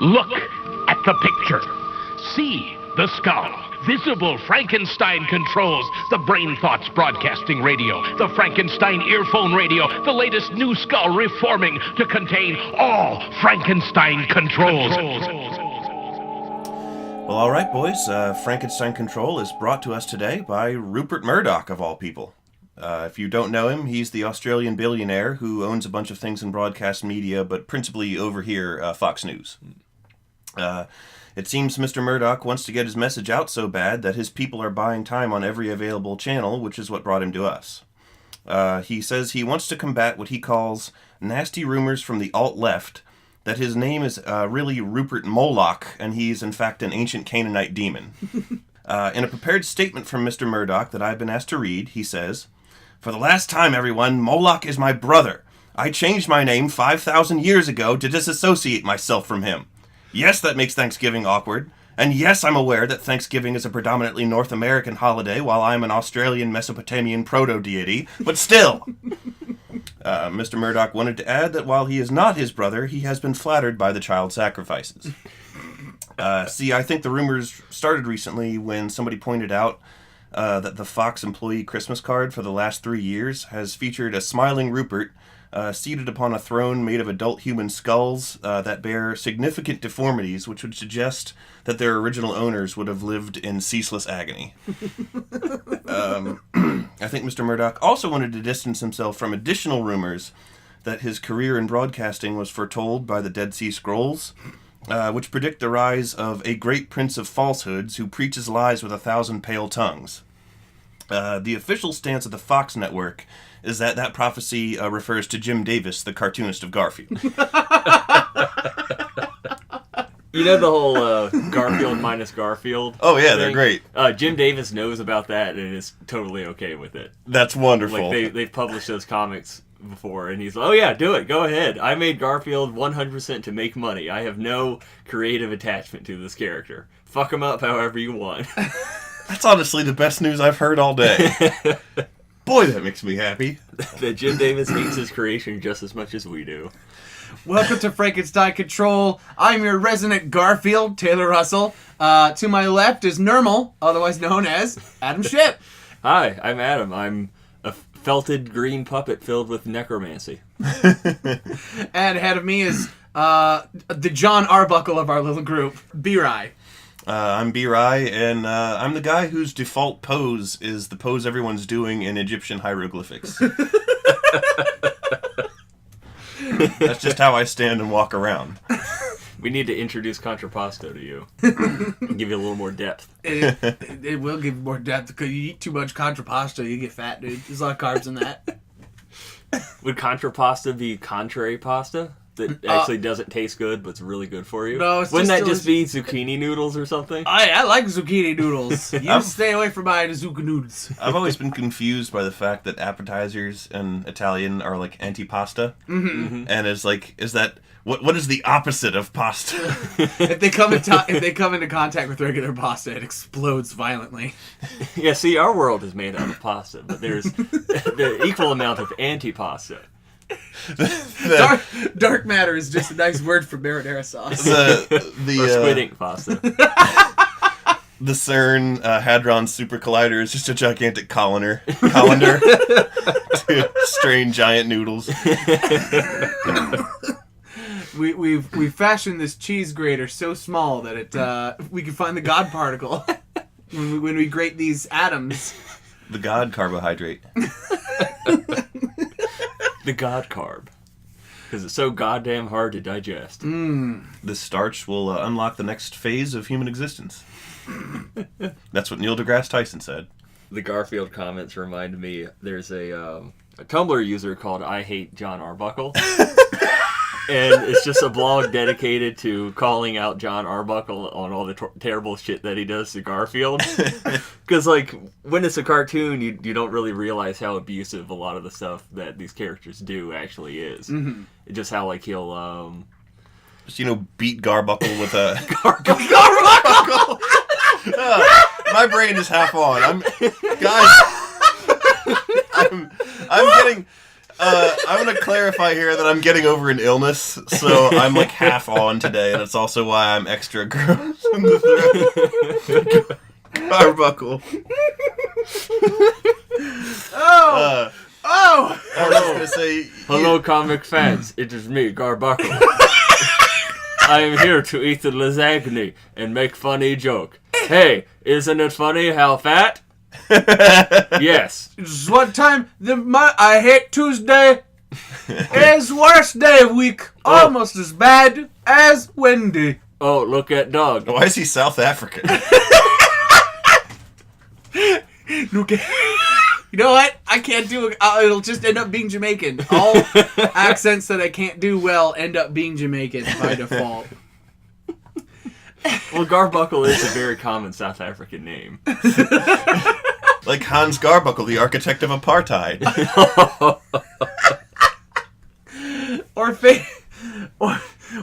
Look at the picture. See the skull. Visible Frankenstein controls. The Brain Thoughts broadcasting radio. The Frankenstein earphone radio. The latest new skull reforming to contain all Frankenstein controls. Well, all right, boys. Frankenstein Control is brought to us today by Rupert Murdoch, of all people. If you don't know him, he's the Australian billionaire who owns a bunch of things in broadcast media, but principally over here, Fox News. It seems Mr. Murdoch wants to get his message out so bad that his people are buying time on every available channel, which is what brought him to us. He says he wants to combat what he calls nasty rumors from the alt-left, that his name is really Rupert Moloch, and he's in fact an ancient Canaanite demon. In a prepared statement from Mr. Murdoch that I've been asked to read, he says, "For the last time, everyone, Moloch is my brother. I changed my name 5,000 years ago to disassociate myself from him. Yes, that makes Thanksgiving awkward. And yes, I'm aware that Thanksgiving is a predominantly North American holiday, while I'm an Australian Mesopotamian proto-deity. But still!" Mr. Murdoch wanted to add that while he is not his brother, he has been flattered by the child sacrifices. See, I think the rumors started recently when somebody pointed out that the Fox employee Christmas card for the last 3 years has featured a smiling Rupert seated upon a throne made of adult human skulls that bear significant deformities, which would suggest that their original owners would have lived in ceaseless agony. I think Mr. Murdoch also wanted to distance himself from additional rumors that his career in broadcasting was foretold by the Dead Sea Scrolls, which predict the rise of a great prince of falsehoods who preaches lies with 1,000 pale tongues. The official stance of the Fox network is that prophecy refers to Jim Davis, the cartoonist of Garfield. You know the whole Garfield minus Garfield Oh, yeah, thing? they're great. Jim Davis knows about that and is totally okay with it. That's wonderful. Like, they've published those comics before, and he's like, oh yeah, do it, go ahead. I made Garfield 100% to make money. I have no creative attachment to this character. Fuck him up however you want. That's honestly the best news I've heard all day. Boy, that makes me happy. That Jim Davis hates his creation just as much as we do. Welcome to Frankenstein Control. I'm your resident Garfield, Taylor Russell. To my left is Nermal, otherwise known as Adam Shipp. Hi, I'm Adam. I'm a felted green puppet filled with necromancy. And ahead of me is the John Arbuckle of our little group, B-Rye. I'm B-Rye, and I'm the guy whose default pose is the pose everyone's doing in Egyptian hieroglyphics. That's just how I stand and walk around. We need to introduce Contrapasto to you. And give you a little more depth. It will give you more depth because you eat too much contrapasta, you get fat, dude. There's a lot of carbs in that. Would Contrapasta be contrary pasta? That actually doesn't taste good, but it's really good for you? No, it's Wouldn't just that just be zucchini noodles or something? I like zucchini noodles. You stay away from my zucchini noodles. I've always been confused by the fact that appetizers in Italian are like antipasta. Mm-hmm. And is that what is the opposite of pasta? If they come into contact with regular pasta, it explodes violently. Yeah, see, our world is made out of pasta, but there's the equal amount of antipasta. Dark matter is just a nice word for marinara sauce. Or squid ink pasta. The CERN Hadron Super Collider is just a gigantic colander to strain giant noodles. We've fashioned this cheese grater so small that we can find the God particle when we grate these atoms. The God carbohydrate. The God carb. Because it's so goddamn hard to digest. This starch will unlock the next phase of human existence. That's what Neil deGrasse Tyson said. The Garfield comments remind me, there's a Tumblr user called I Hate John Arbuckle. And it's just a blog dedicated to calling out John Arbuckle on all the terrible shit that he does to Garfield. Because, like, when it's a cartoon, you don't really realize how abusive a lot of the stuff that these characters do actually is. Mm-hmm. It's just how, like, he'll, just, beat Garbuckle with a... Garbuckle! My brain is half on. I'm going to clarify here that I'm getting over an illness, so I'm like half on today, and it's also why I'm extra gross in the throat. Arbuckle. Oh! I was just going to say... Hello, comic fans. It is me, Garbuckle. I am here to eat the lasagna and make funny joke. Hey, isn't it funny how fat? Yes. It's one time I hate Tuesday. It's worst day of week. Almost as bad as Wendy. Oh, look at dog. Why is he South African? Look at... You know what? I can't do it. It'll just end up being Jamaican. All accents that I can't do well end up being Jamaican by default. Well, Garbuckle is a very common South African name. Like Hans Garbuckle, the architect of apartheid.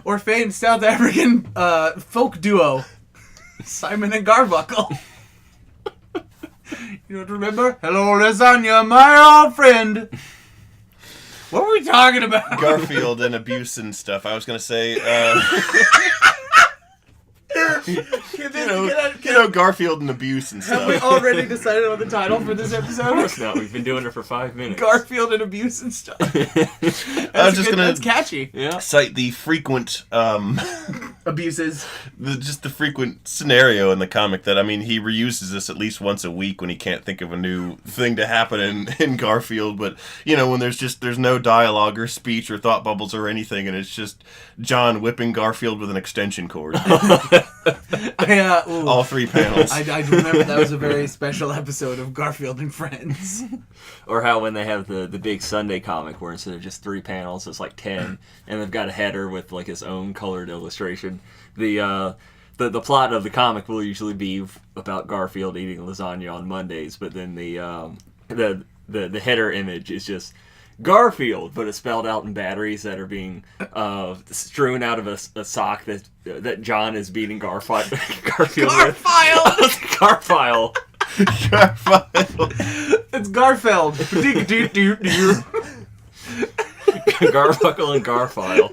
or famed South African folk duo, Simon and Garbuckle. You don't remember? Hello, lasagna, my old friend. What were we talking about? Garfield and abuse and stuff. I was going to say, Garfield and abuse and Have we stuff. already decided on the title for this episode? Of course not. We've been doing it for 5 minutes. Garfield and abuse and stuff. That's catchy. Yeah. Cite the frequent, Abuses. the frequent scenario in the comic that, I mean, he reuses this at least once a week when he can't think of a new thing to happen in Garfield, but, when there's no dialogue or speech or thought bubbles or anything, and it's just John whipping Garfield with an extension cord. All 3 panels. I remember that was a very special episode of Garfield and Friends. Or how when they have the big Sunday comic where instead of just 3 panels, it's like 10, and they've got a header with like his own colored illustration. The plot of the comic will usually be about Garfield eating lasagna on Mondays, but then the header image is just Garfield, but it's spelled out in batteries that are being strewn out of a sock that John is beating Garfield with. Garfile! It's Garfield. Garbuckle and Garfile.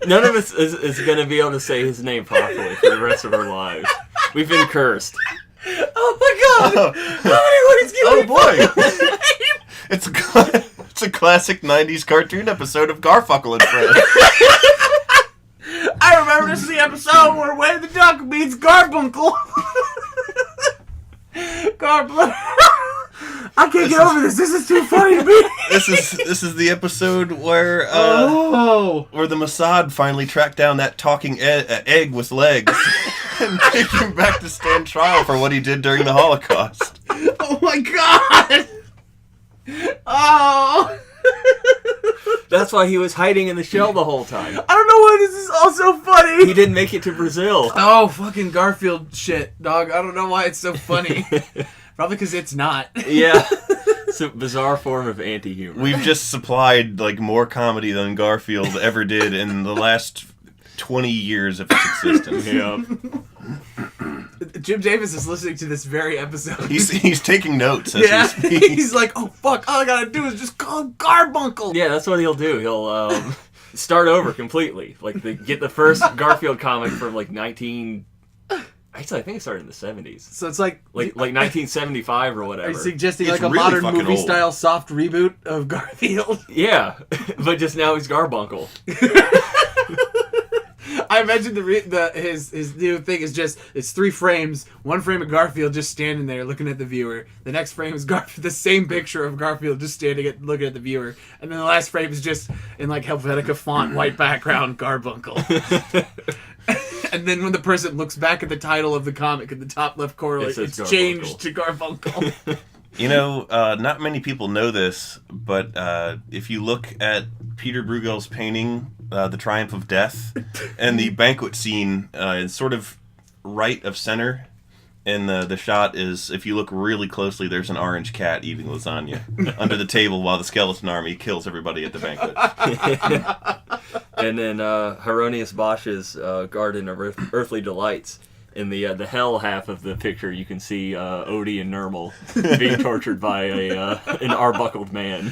None of us is going to be able to say his name properly for the rest of our lives. We've been cursed. Oh my god! How many ways can we boy! It's a classic 90s cartoon episode of Garfuckle and Friends. I remember this is the episode where Wade the Duck meets Garbunkle. I can't get over this. This is too funny to me. This is the episode where the Mossad finally tracked down that talking egg with legs and take him back to stand trial for what he did during the Holocaust. Oh my god! Oh! That's why he was hiding in the shell the whole time. I don't know why this is all so funny. He didn't make it to Brazil. Oh, fucking Garfield shit, dog. I don't know why it's so funny. Probably because it's not. Yeah. It's a bizarre form of anti-humor. We've just supplied more comedy than Garfield ever did in the last 20 years of its existence. Yeah. Jim Davis is listening to this very episode. He's taking notes as we speak. He's like, oh fuck, all I gotta do is just call him Garbunkle. Yeah, that's what he'll do. He'll start over completely. Get the first Garfield comic from 19... Actually, I think it started in the 70s. So it's like 1975 or whatever. Are you suggesting It's a really modern fucking movie old. style soft reboot of Garfield? Yeah, but just now he's Garbunkle. I imagine his new thing is just it's 3 frames. 1 frame of Garfield just standing there looking at the viewer. The next frame is the same picture of Garfield just looking at the viewer, and then the last frame is just in Helvetica font, white background, Garbunkle. And then when the person looks back at the title of the comic in the top left corner, it's changed to Garbunkle. Not many people know this, but if you look at Peter Bruegel's painting, The Triumph of Death, and the banquet scene, it's sort of right of center, and the shot is, if you look really closely, there's an orange cat eating lasagna under the table while the skeleton army kills everybody at the banquet. And then Hieronymus Bosch's Garden of Earthly Delights In the hell half of the picture, you can see Odie and Nermal being tortured by an arbuckled man.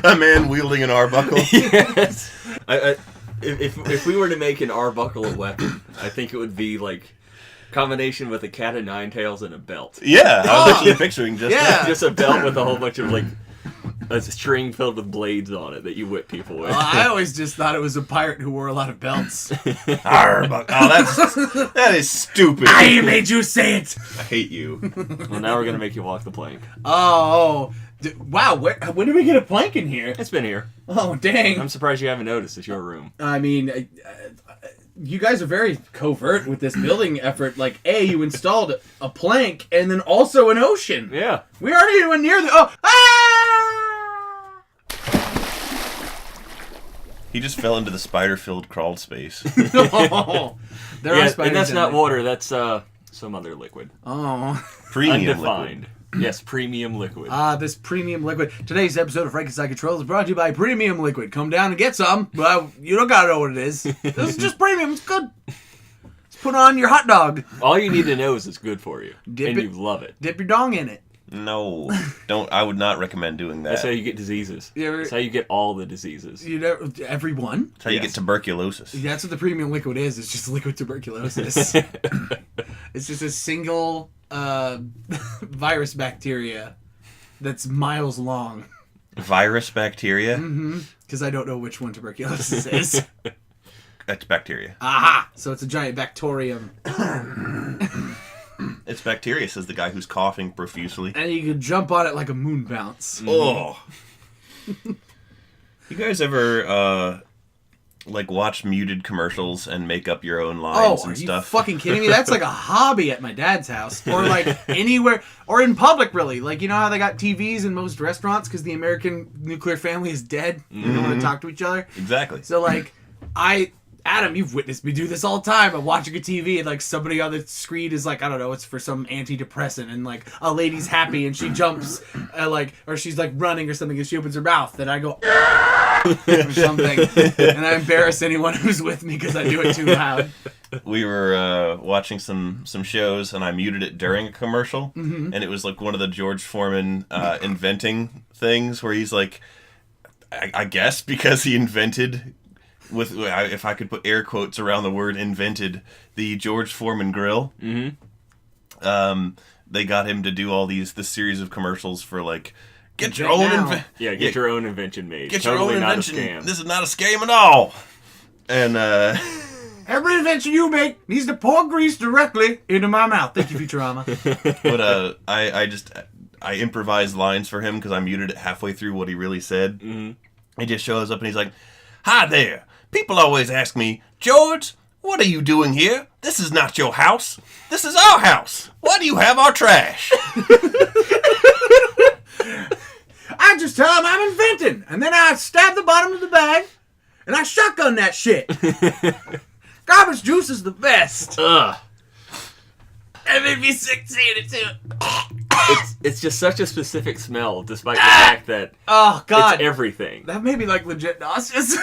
A man wielding an arbuckle. Yes. If we were to make an arbuckle a weapon, I think it would be like combination with a cat of nine tails and a belt. Yeah, I was actually picturing just that. Just a belt with a whole bunch of like a string filled with blades on it that you whip people with. I always just thought it was a pirate who wore a lot of belts. Arbuckle. Oh, that is stupid. I made you say it. I hate you. Well, now we're gonna make you walk the plank. Oh, wow. When did we get a plank in here? It's been here. Oh, dang. I'm surprised you haven't noticed. It's your room. I mean, you guys are very covert with this building effort. Like, you installed a plank and then also an ocean. Yeah. We already went near the... He just fell into the spider-filled crawl space. No. There are spiders and that's in not there. water. That's some other liquid. Oh. Premium Undefined. liquid. Yes, premium liquid. This premium liquid. Today's episode of Frankenstein Control is brought to you by Premium Liquid. Come down and get some. Well, you don't gotta know what it is. This is just premium. It's good. Just put on your hot dog. All you need to know is it's good for you. Dip and it- you love it. Dip your dong in it. No, don't. I would not recommend doing that. That's how you get diseases. You ever- That's how you get all the diseases. You know, everyone. That's how you Yes. get tuberculosis. That's what the premium liquid is. It's just liquid tuberculosis. It's just a single virus bacteria that's miles long. Virus bacteria? Because I don't know which one tuberculosis is. That's bacteria. Aha! So it's a giant bacterium. It's bacteria, says the guy who's coughing profusely. And you can jump on it like a moon bounce. Oh. You guys ever, like, watch muted commercials and make up your own lines Oh, are and you stuff? fucking kidding me? That's like a hobby at my dad's house. Or like anywhere. Or in public, really. Like, you know how they got TVs in most restaurants because the American nuclear family is dead? They don't want to talk to each other? Exactly. So, like, Adam, you've witnessed me do this all the time. I'm watching a TV and, like, somebody on the screen is like, I don't know, it's for some antidepressant. And, like, a lady's happy and she jumps, or she's, like, running or something and she opens her mouth. And I go, or something. And I embarrass anyone who's with me because I do it too loud. We were watching some shows, and I muted it during a commercial, and it was like one of the George Foreman inventing things where he's like, I guess because he invented, if I could put air quotes around the word invented, the George Foreman grill. They got him to do this series of commercials for like, get your own Get your own invention made. Get Totally your own not invention. a scam. This is not a scam at all. And Every invention you make needs to pour grease directly into my mouth. Thank you, Futurama. but I improvised lines for him because I muted it halfway through what he really said. He just shows up and he's like, "Hi there. People always ask me, George, what are you doing here? This is not your house. This is our house. Why do you have our trash?" I just tell them I'm inventing, and then I stab the bottom of the bag, and I shotgun that shit. Garbage juice is the best. Ugh. It made me sick saying it too. It's just such a specific smell, despite the fact that Oh, God. it's everything. That made me, like, legit nauseous.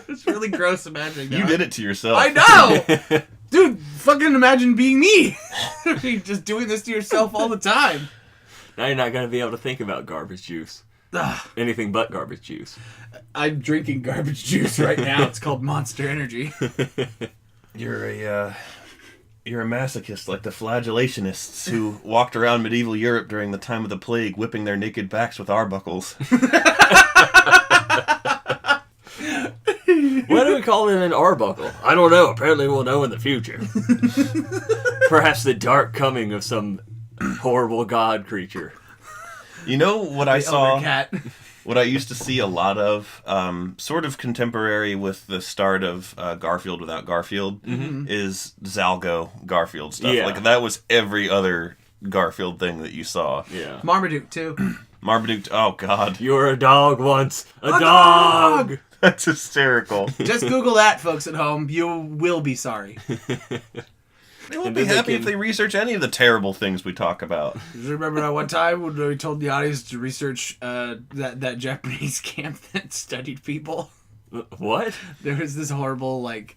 It's really gross imagining that. You did it to yourself. I know! Dude, fucking imagine being me. Just doing this to yourself all the time. Now you're not going to be able to think about garbage juice. Ugh. Anything but garbage juice. I'm drinking garbage juice right now. It's called Monster Energy. You're a masochist like the flagellationists who walked around medieval Europe during the time of the plague, whipping their naked backs with arbuckles. Why do we call it an arbuckle? I don't know. Apparently we'll know in the future. Perhaps the dark coming of some horrible god creature. You know what I saw? Cat. What I used to see a lot of, sort of contemporary with the start of Garfield without Garfield, is Zalgo Garfield stuff. Yeah. Like, that was every other Garfield thing that you saw. Yeah. Marmaduke, too. Marmaduke, oh god. You were a dog once. A dog! dog! That's hysterical. Just Google that, folks at home. You will be sorry. They won't And be then they happy if can- they research any of the terrible things we talk about. Do you remember that one time when we told the audience to research that Japanese camp that studied people? What? There was this horrible, like,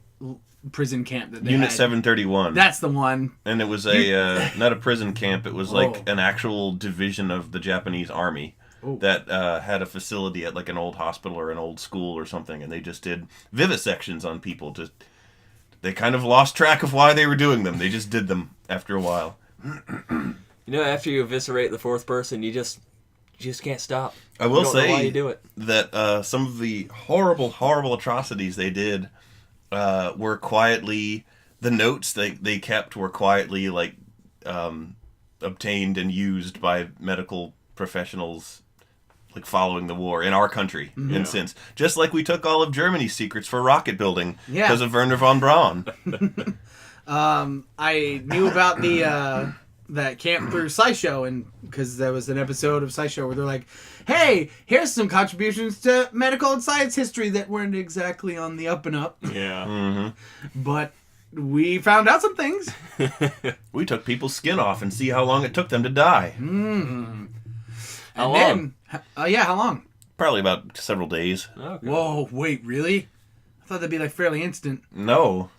prison camp that they Unit had. 731. That's the one. And it was a not a prison camp. It was like Oh. an actual division of the Japanese army Oh. that had a facility at like an old hospital or an old school or something, and they just did vivisections on people. They kind of lost track of why they were doing them. They just did them after a while. You know, after you eviscerate the fourth person, you just can't stop. I will You don't know say why you do it. that some of the horrible atrocities they did were quietly, the notes they kept were quietly like obtained and used by medical professionals like following the war in our country and since. Just like we took all of Germany's secrets for rocket building because of Werner von Braun. I knew about the that camp through SciShow, and because there was an episode of SciShow where they're like, "Hey, here's some contributions to medical and science history that weren't exactly on the up and up, Yeah. but we found out some things." We took people's skin off and see how long it took them to die. How long? Yeah, how long? Probably about several days. Okay. Whoa, wait, really? I thought that'd be like fairly instant. No.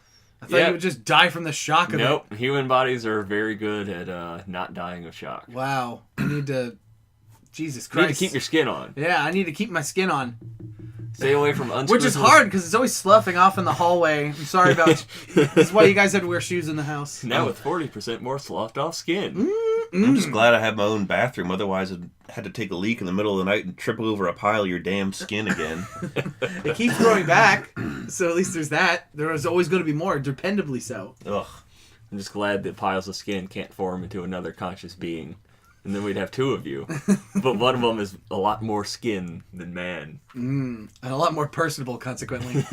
I thought Yeah. you would just die from the shock of it. Nope. Human bodies are very good at not dying of shock. Wow, I need to. Jesus You need Christ. to keep your skin on. Yeah, I need to keep my skin on. Stay away from unscrupulous... Which is hard because it's always sloughing off in the hallway. I'm sorry about. That's why you guys had to wear shoes in the house. Now with 40% more sloughed off skin. I'm just glad I have my own bathroom. Otherwise, I'd had to take a leak in the middle of the night and trip over a pile of your damn skin again. It keeps growing back, so at least there's that. There is always going to be more, dependably so. Ugh. I'm just glad that piles of skin can't form into another conscious being. And then we'd have two of you. But one of them is a lot more skin than man. And a lot more personable, consequently.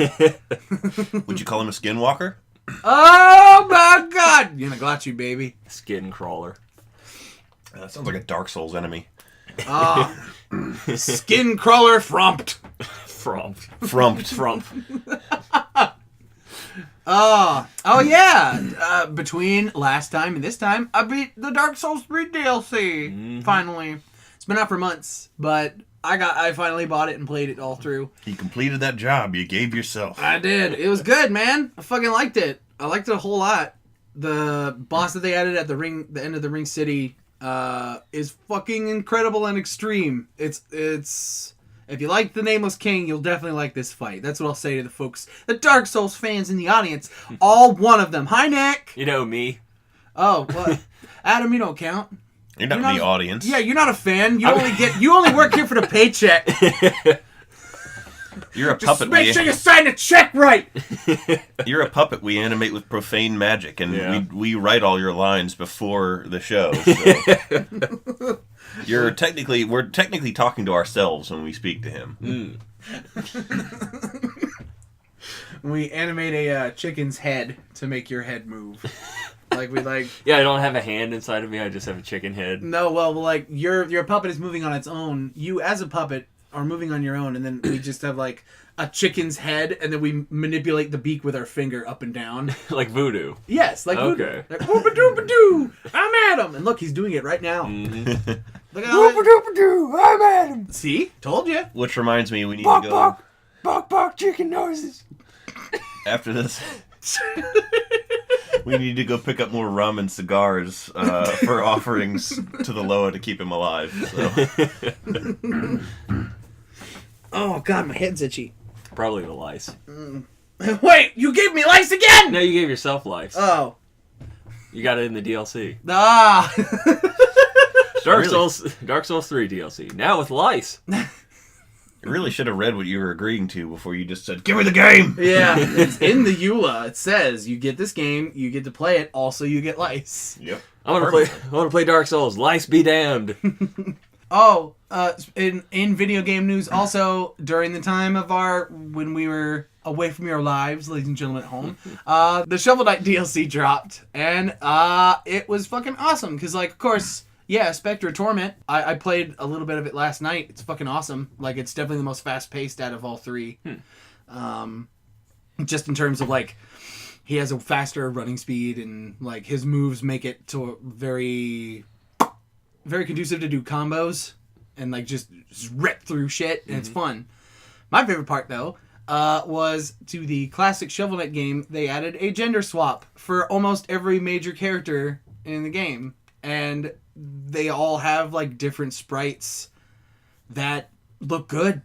Would you call him a skinwalker? Oh my God! You're gonna got you, baby. Skin crawler. That sounds like a Dark Souls enemy. Skin crawler frumped. Frump. Frumped. Frump. Oh yeah. Between last time and this time, I beat the Dark Souls 3 DLC. Finally, it's been out for months, but I finally bought it and played it all through. You completed that job you gave yourself. I did. It was good, man. I fucking liked it. I liked it a whole lot. The boss that they added at the end of the Ring City, is fucking incredible and extreme. It's. If you like the Nameless King, you'll definitely like this fight. That's what I'll say to the folks, the Dark Souls fans in the audience. All one of them. Hi, Nick. You know me. Oh, what? Adam, you don't count. You're not in the audience. Yeah, you're not a fan. You only work here for the paycheck. You're a Just puppet. make sure you sign the check right. You're a puppet we animate with profane magic, and Yeah. we write all your lines before the show. So. We're technically talking to ourselves when we speak to him. We animate a chicken's head to make your head move. Yeah, I don't have a hand inside of me. I just have a chicken head. No, well, like your puppet is moving on its own. You as a puppet are moving on your own, and then we just have like a chicken's head, and then we manipulate the beak with our finger up and down. Like voodoo. Yes, like Okay. Like whoop-a-doop-a-doo, I'm Adam, and look, he's doing it right now. Look at how Whoop-a-doop-a-doo, I'm Adam. See, told you. Which reminds me, we need to go Bark, chicken noises. after this. We need to go pick up more rum and cigars for offerings to the Loa to keep him alive. So. Oh God, my head's itchy. Probably the lice. Wait, you gave me lice again? No, you gave yourself lice. Oh. You got it in the DLC. Ah. Dark Really? Souls 3 DLC. Now with lice. You really should have read what you were agreeing to before you just said, "Give me the game!" Yeah, it's in the EULA. It says you get this game, you get to play it, also you get lice. Yep. I want to play Dark Souls. Lice be damned. Oh, in video game news, also during the time of when we were away from your lives, ladies and gentlemen at home, the Shovel Knight DLC dropped, and it was fucking awesome because, like, of course, yeah, Spectre Torment. I played a little bit of it last night. It's fucking awesome. Like, it's definitely the most fast paced out of all three. Just in terms of like, he has a faster running speed, and like his moves make it to very conducive to do combos and like just rip through shit, and it's fun. My favorite part though, was to the classic Shovel Knight game, they added a gender swap for almost every major character in the game. And they all have, like, different sprites that look good.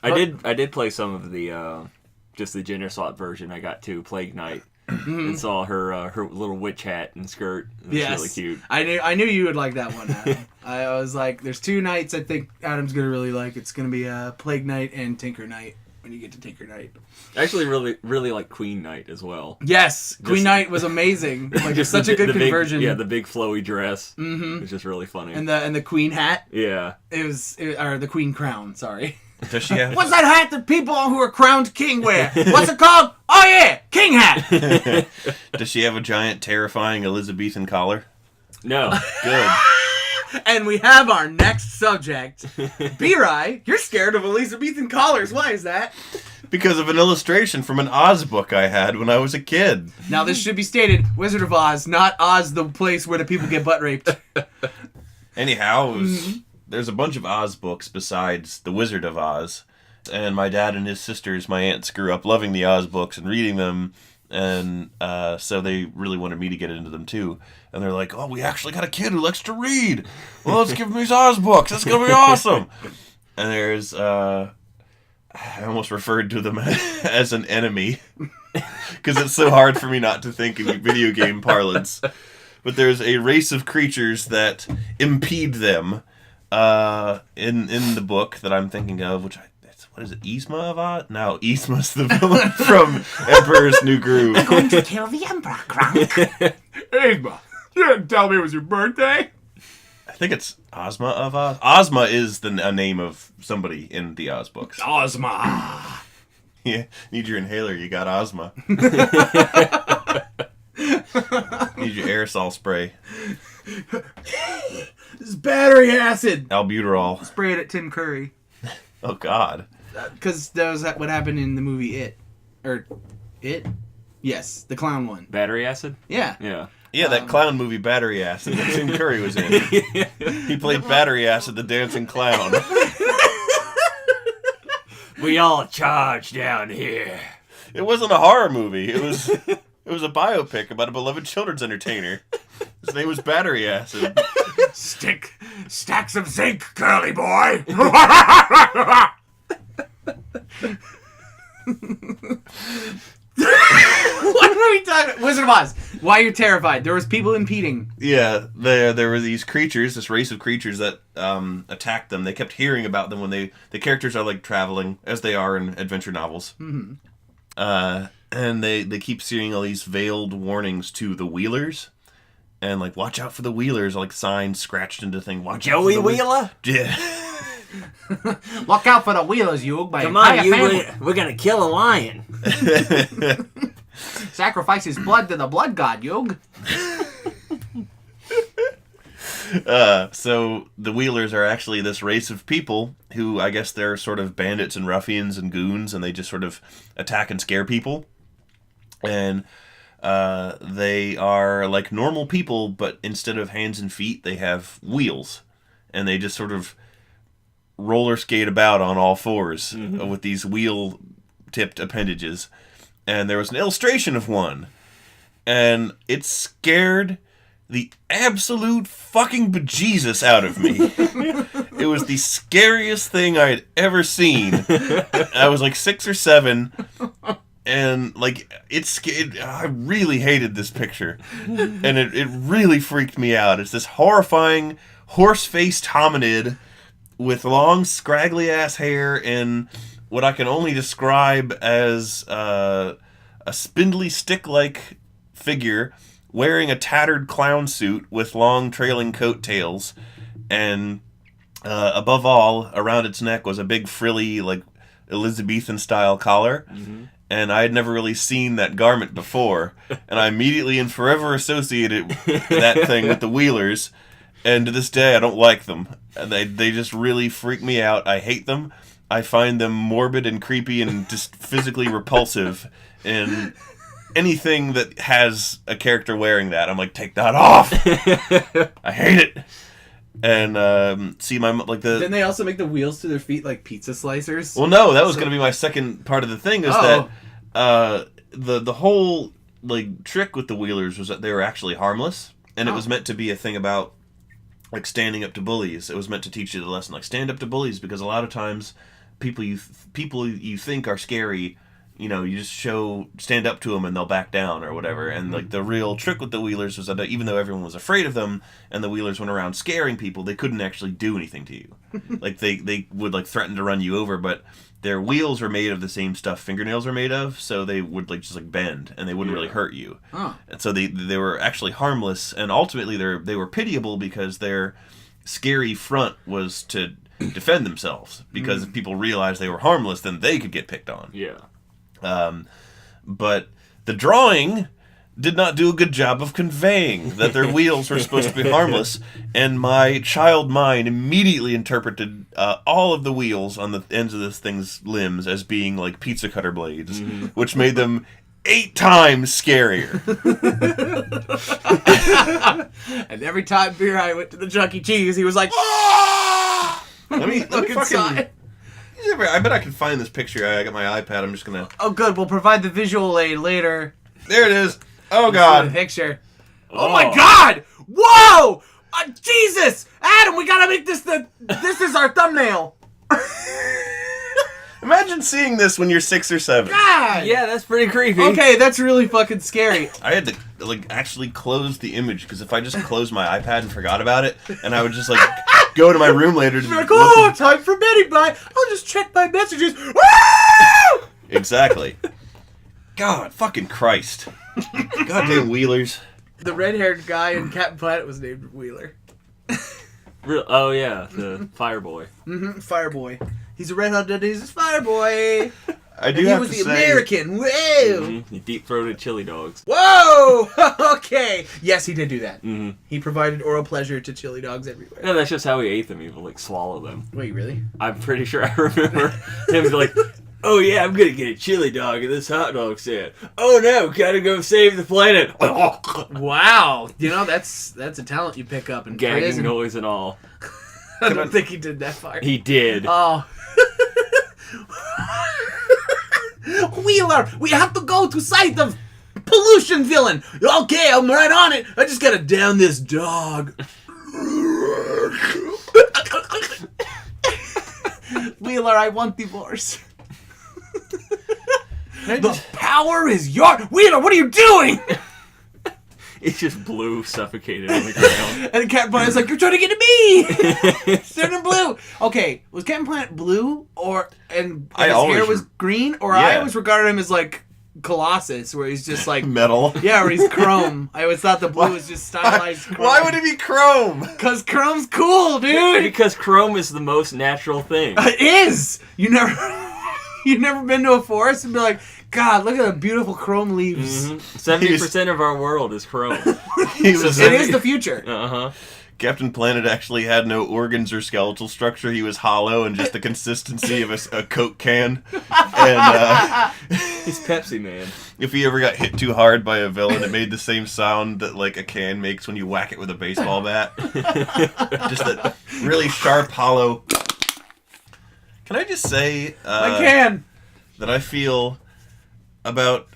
I did play some of the, just the gender swap version. I got to Plague Knight. And saw her little witch hat and skirt. It was really cute. I knew you would like that one, Adam. I was like, there's 2 knights I think Adam's going to really like. It's going to be Plague Knight and Tinker Knight when you get to Tinker Knight. I actually really like Queen Knight as well. Yes, Queen Knight was amazing. Like, just such a good conversion. The big flowy dress. Mm-hmm. It was just really funny. And the queen hat. Yeah. Or the queen crown, sorry. Does she have... What's that hat that people who are crowned king wear? What's it called? Oh yeah, king hat. Does she have a giant, terrifying Elizabethan collar? No. Good. And we have our next subject. B-Rai, you're scared of Elizabethan collars. Why is that? Because of an illustration from an Oz book I had when I was a kid. Now this should be stated, Wizard of Oz, not Oz the place where the people get butt raped. Anyhow, there's a bunch of Oz books besides The Wizard of Oz. And my dad and his sisters, my aunts, grew up loving the Oz books and reading them. And so they really wanted me to get into them too. And they're like, oh, we actually got a kid who likes to read. Well, let's give him these Oz books. That's going to be awesome. And there's, I almost referred to them as an enemy. Because it's so hard for me not to think in video game parlance. But there's a race of creatures that impede them in the book that I'm thinking of, which what is it, Yzma of Oz? No, Yzma's the villain from Emperor's New Groove. I'm going to kill the Emperor, Kronk. Yzma, you didn't tell me it was your birthday. I think it's Ozma of Oz. Ozma is a name of somebody in the Oz books. Ozma. Yeah, need your inhaler, you got Ozma. Need your aerosol spray. This is battery acid. Albuterol. Spray it at Tim Curry. Oh, God. Because that was what happened in the movie It. Or It? Yes, the clown one. Battery acid? Yeah. Yeah. Yeah, that clown movie Battery Acid that Tim Curry was in. He played Battery Acid, the dancing clown. We all charge down here. It wasn't a horror movie. It was a biopic about a beloved children's entertainer. His name was Battery Acid. Stacks of zinc, curly boy. What are we talking about? Wizard of Oz. Why you're terrified? There was people impeding. Yeah, there were these creatures, this race of creatures that attacked them. They kept hearing about them when the characters are like traveling, as they are in adventure novels. Mm-hmm. And they keep seeing all these veiled warnings to the Wheelers. And like, watch out for the Wheelers, like signs scratched into things. Watch out for the Wheeler? Yeah. Look out for the Wheelers, you. Come on, you. We're going to kill a lion. Sacrifice his blood to the blood god, Yug. So the Wheelers are actually this race of people who, I guess they're sort of bandits and ruffians and goons, and they just sort of attack and scare people. And they are like normal people, but instead of hands and feet, they have wheels. And they just sort of roller skate about on all fours with these wheel-tipped appendages. And there was an illustration of one. And it scared the absolute fucking bejesus out of me. It was the scariest thing I had ever seen. I was like 6 or 7. And, like, I really hated this picture. And it really freaked me out. It's this horrifying, horse-faced hominid with long, scraggly-ass hair and what I can only describe as a spindly stick-like figure wearing a tattered clown suit with long, trailing coattails. And above all, around its neck was a big, frilly, like, Elizabethan-style collar. Mm-hmm. And I had never really seen that garment before. And I immediately and forever associated that thing with the Wheelers. And to this day, I don't like them. They just really freak me out. I hate them. I find them morbid and creepy and just physically repulsive. And anything that has a character wearing that, I'm like, take that off! I hate it! and see my like the. Didn't they also make the wheels to their feet like pizza slicers? Well, no, that was going to be my second part of the thing. Is that the whole like trick with the wheelers was that they were actually harmless, and it was meant to be a thing about like standing up to bullies. It was meant to teach you the lesson, like stand up to bullies, because a lot of times people you think are scary, you know, you just stand up to them and they'll back down or whatever. And like the real trick with the wheelers was that even though everyone was afraid of them and the wheelers went around scaring people, they couldn't actually do anything to you. Like they would like threaten to run you over, but their wheels were made of the same stuff fingernails are made of, so they would like just like bend and they wouldn't really hurt you. And so they were actually harmless, and ultimately they were pitiable because their scary front was to defend themselves, because if people realized they were harmless, then they could get picked on. But the drawing did not do a good job of conveying that their wheels were supposed to be harmless, and my child mind immediately interpreted all of the wheels on the ends of this thing's limbs as being like pizza cutter blades, which made them 8 times scarier. And every time Beer Eye went to the Chuck E. Cheese, he was like, Let me look inside. I bet I can find this picture. I got my iPad. I'm just gonna. Oh, good. We'll provide the visual aid later. There it is. Oh The God. picture. Oh my God! Whoa! Jesus! Adam, we gotta make this this is our thumbnail. Imagine seeing this when you're 6 or 7. God! Yeah, that's pretty creepy. Okay, that's really fucking scary. I had to like actually close the image, because if I just closed my iPad and forgot about it, and I would just like go to my room later to You're like, look oh, time for bed, bye. I'll just check my messages. Exactly. God, fucking Christ. Goddamn Wheelers. The red-haired guy in Captain Planet was named Wheeler. Oh yeah, the Fireboy. Fireboy. He's a red hot dead. He's a Fireboy. I do He have was to the say, American. Whoa! He deep-throated chili dogs. Whoa! Okay. Yes, he did do that. He provided oral pleasure to chili dogs everywhere. No, that's just how he ate them. He would like swallow them. Wait, really? I'm pretty sure I remember him like, "Oh yeah, I'm gonna get a chili dog in this hot dog stand. Oh no, gotta go save the planet." Wow. You know, that's a talent you pick up in Gagging prison. noise and all. I don't think he did that far. He did. Oh. Wheeler, we have to go to site of pollution villain. Okay, I'm right on it. I just gotta down this dog. Wheeler, I want divorce. The power is yours. Wheeler, what are you doing? It's just blue, suffocated on the ground. And Captain Planet's like, you're trying to get to me! Turning blue! Okay, was Captain Planet blue, and his hair was green? Or I always regarded him as like Colossus, where he's just like... metal. Yeah, where he's chrome. I always thought the blue was just stylized chrome. Why would it be chrome? Because chrome's cool, dude! Because chrome is the most natural thing. It is! You've never been to a forest and be like, God, look at the beautiful chrome leaves. 70% of our world is chrome. It is the future. Uh-huh. Captain Planet actually had no organs or skeletal structure. He was hollow and just the consistency of a Coke can. And He's Pepsi Man. if he ever got hit too hard by a villain, it made the same sound that like a can makes when you whack it with a baseball bat. Just a really sharp, hollow. Can I just say I can. that I feel about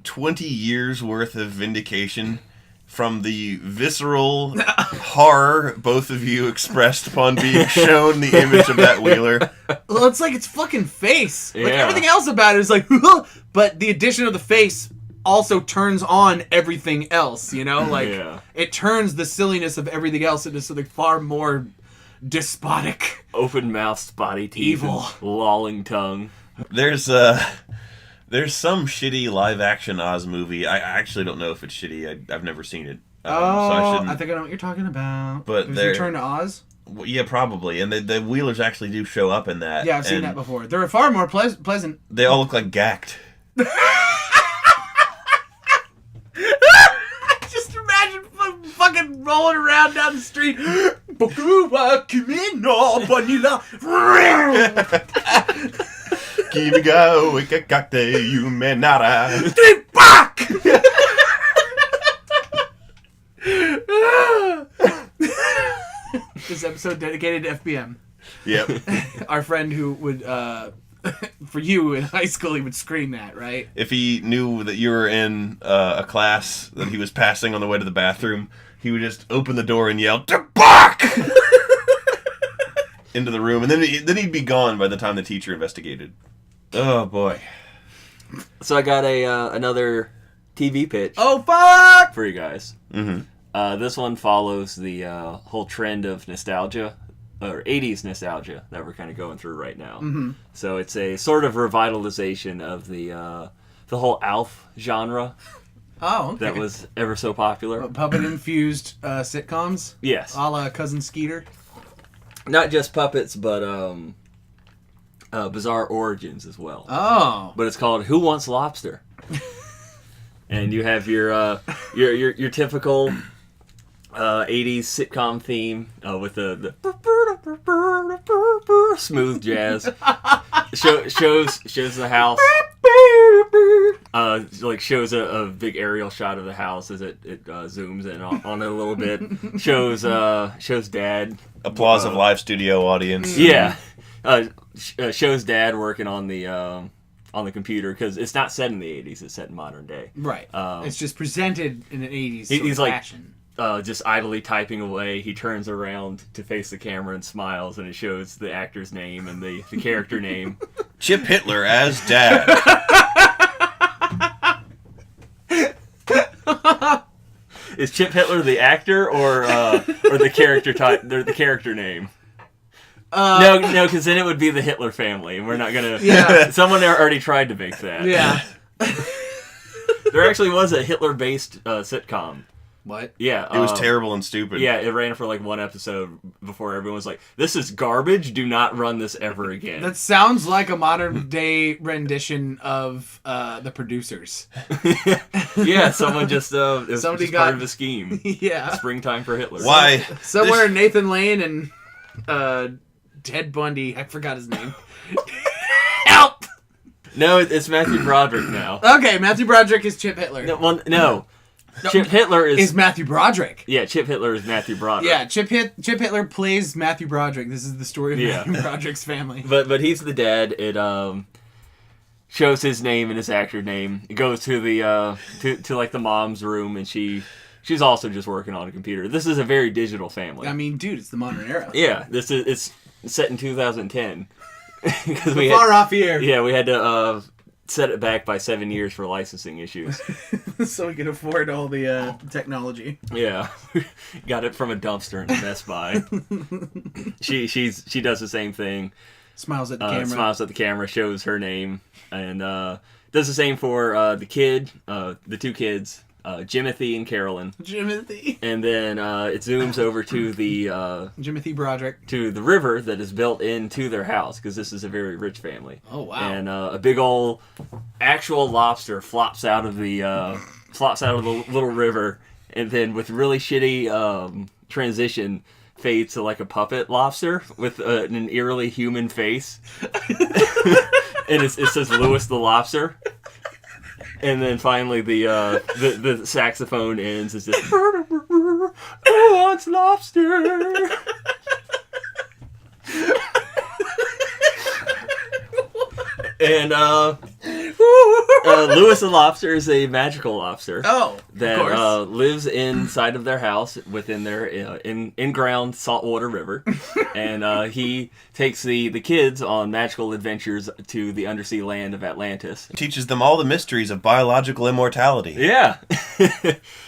20 years worth of vindication from the visceral horror both of you expressed upon being shown the image of that Wheeler. Well, it's like its fucking face. Like Yeah. everything else about it is like, but the addition of the face also turns on everything else, you know? Like, it turns the silliness of everything else into something far more despotic. Open mouth, spotty teeth, Evil. and lolling tongue. There's some shitty live action Oz movie. I actually don't know if it's shitty. I've never seen it. So I think I know what you're talking about. But Is there- Return to Oz? Well, yeah, probably. And the Wheelers actually do show up in that. Yeah, I've seen and that before. They're far more pleasant. They all look like gacked. Just imagine fucking rolling around down the street. Kimiga wikakate yumenara. Back! This episode dedicated to FBM. Yep. Our friend who would, for you in high school, he would scream that, right? If he knew that you were in a class that he was passing on the way to the bathroom, he would just open the door and yell, "Tabak!" into the room, and then he'd be gone by the time the teacher investigated. Oh, boy. So I got another TV pitch Oh, fuck! for you guys. Mm-hmm. This one follows the whole trend of nostalgia, or 80s nostalgia, that we're kind of going through right now. Mm-hmm. So it's a sort of revitalization of the whole Alf genre Oh, okay. that was ever so popular. Puppet-infused sitcoms? Yes. A la Cousin Skeeter? Not just puppets, but bizarre origins as well. Oh. But it's called Who Wants Lobster? And you have your typical 80s sitcom theme with the smooth jazz. Shows the house. Like shows a big aerial shot of the house as it zooms in on it a little bit. Shows Dad. Applause of live studio audience. Yeah. Shows Dad working on the computer, because it's not set in the 80s, it's set in modern day. Right. It's just presented in an 80s He's like fashion. just idly typing away. He turns around to face the camera and smiles, and it shows the actor's name and the character name. Chip Hitler as Dad. Is Chip Hitler the actor or the character type? The character name. No, because then it would be the Hitler family, and we're not gonna. Yeah. Someone there already tried to make that. Yeah. There actually was a Hitler-based sitcom. What? Yeah. It was terrible and stupid. Yeah, it ran for like one episode before everyone was like, "This is garbage. Do not run this ever again." That sounds like a modern day rendition of The Producers. Yeah, someone just it was Somebody just got- part of a scheme. Yeah. Springtime for Hitler. Why? Somewhere Nathan Lane and Ted Bundy, I forgot his name. Help! No, it's Matthew Broderick now. Okay, Matthew Broderick is Chip Hitler. No, well, no. Chip Hitler Is Matthew Broderick. Yeah, Chip Hitler is Matthew Broderick. Yeah, Chip Hitler plays Matthew Broderick. This is the story of Matthew Broderick's family. But he's the dad. It shows his name and his actor name. It goes to the to like the mom's room, and she's also just working on a computer. This is a very digital family. I mean, dude, it's the modern era. Yeah, it's set in 2010. Because Far off here. Yeah, we had to set it back by 7 years for licensing issues. So we can afford all the technology. Yeah, got it from a dumpster in Best Buy. She does the same thing. Smiles at the camera. Smiles at the camera, shows her name, and does the same for the two kids, Jimothy and Carolyn. Jimothy. And then it zooms over to the Jimothy Broderick. to the river that is built into their house, because this is a very rich family. Oh, wow. And a big old actual lobster flops out of the little river, and then with really shitty transition fades to like a puppet lobster with an eerily human face. And it says Louis the Lobster. And then finally the saxophone ends. It's just Who wants lobster? And Louis the Lobster is a magical lobster. Oh, that of course. lives inside of their house within their in-ground saltwater river. And he takes the kids on magical adventures to the undersea land of Atlantis. Teaches them all the mysteries of biological immortality. Yeah.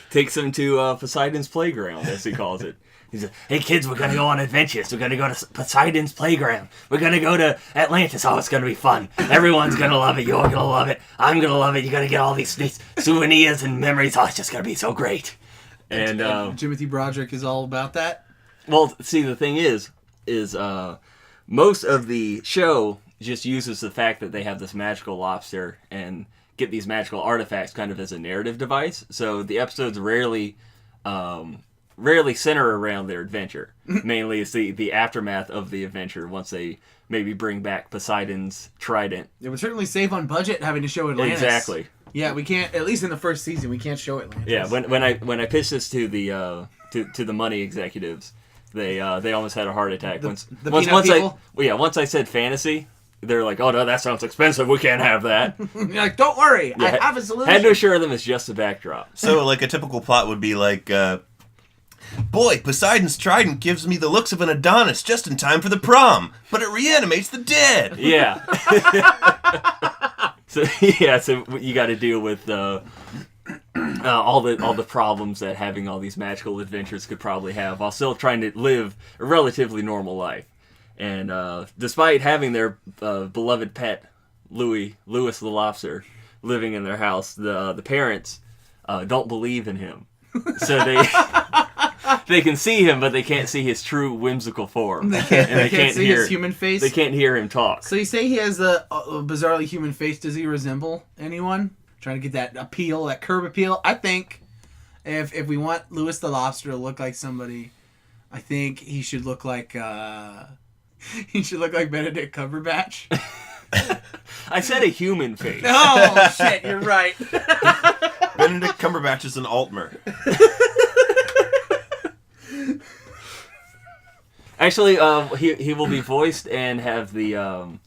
Takes them to Poseidon's playground, as he calls it. He said, "Hey kids, we're gonna go on adventures. We're gonna go to Poseidon's playground. We're gonna go to Atlantis. Oh, it's gonna be fun. Everyone's gonna love it. You're gonna love it. I'm gonna love it. You're gonna get all these souvenirs and memories. Oh, it's just gonna be so great." And Jimothy Broderick is all about that. well, see, the thing is most of the show just uses the fact that they have this magical lobster and get these magical artifacts kind of as a narrative device. So the episodes rarely center around their adventure. Mainly it's the aftermath of the adventure once they maybe bring back Poseidon's trident. It would certainly save on budget having to show Atlantis. Exactly. Yeah, we can't. At least in the first season, we can't show Atlantis. Yeah, when I pitched this to the to the money executives, They almost had a heart attack once. The once peanut people? Once I said fantasy, they're like, "Oh no, that sounds expensive. We can't have that." You're like, don't worry, I have a solution. Had to assure them it's just a backdrop. So, like, a typical plot would be like, boy, Poseidon's trident gives me the looks of an Adonis just in time for the prom, but it reanimates the dead. Yeah. So you got to deal with all the problems that having all these magical adventures could probably have, while still trying to live a relatively normal life. And despite having their beloved pet, Louis the Lobster, living in their house, the parents don't believe in him. So they can see him, but they can't see his true whimsical form. They can't see his human face. They can't hear him talk. So you say he has a bizarrely human face. Does he resemble anyone? Trying to get that appeal, that curb appeal. I think if we want Louis the Lobster to look like somebody, I think he should look like Benedict Cumberbatch. I said a human face. Oh shit, you're right. Benedict Cumberbatch is an Altmer. Actually, he will be voiced and have the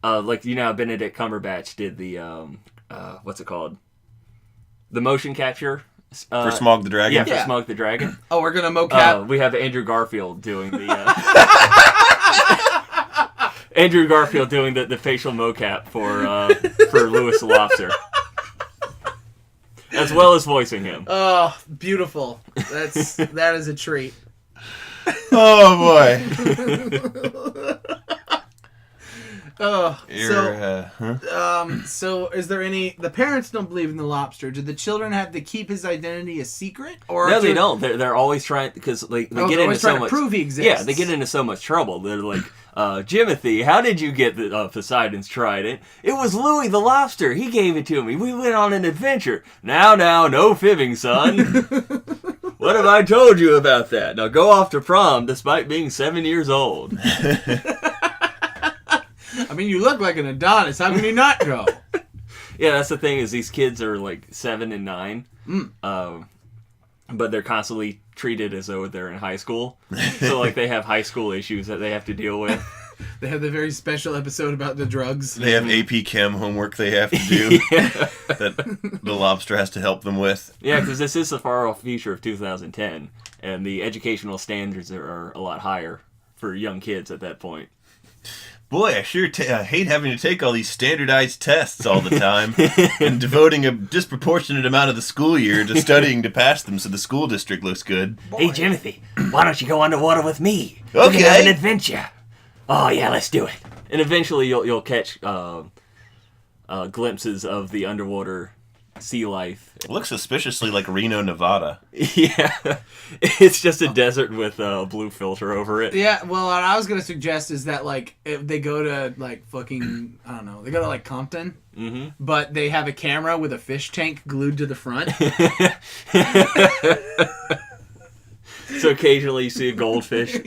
like, you know how Benedict Cumberbatch did the what's it called? The motion capture For Smaug the Dragon? Yeah, for Smaug the Dragon. Oh, we're gonna mocap. We have Andrew Garfield doing the Andrew Garfield doing the facial mocap for Louis the Lobster, as well as voicing him. Oh, beautiful! That is a treat. Oh boy. So is there any? The parents don't believe in the lobster. Do the children have to keep his identity a secret? Or no, they don't. They're always trying, because they get into so much. Prove he exists. Yeah, they get into so much trouble. They're like, Jimothy, how did you get the Poseidon's trident? It was Louis the Lobster. He gave it to me. We went on an adventure. Now, no fibbing, son. What have I told you about that? Now go off to prom despite being 7 years old. I mean, you look like an Adonis. How can you not go? Yeah, that's the thing, is these kids are like 7 and 9. But they're constantly treated as though they're in high school. So, like, they have high school issues that they have to deal with. They have the very special episode about the drugs. They have AP Chem homework they have to do that the lobster has to help them with. Yeah, because this is the far-off future of 2010, and the educational standards are a lot higher for young kids at that point. Boy, I sure hate having to take all these standardized tests all the time and devoting a disproportionate amount of the school year to studying to pass them so the school district looks good. Hey, Jimothy, why don't you go underwater with me? Okay. We can have an adventure. Oh, yeah, let's do it. And eventually you'll catch glimpses of the underwater sea life. It looks suspiciously like Reno, Nevada. Yeah. It's just a desert with a blue filter over it. Yeah, well, what I was going to suggest is that, like, if they go to, like, fucking, I don't know, they go to, like, Compton, but they have a camera with a fish tank glued to the front. So occasionally you see a goldfish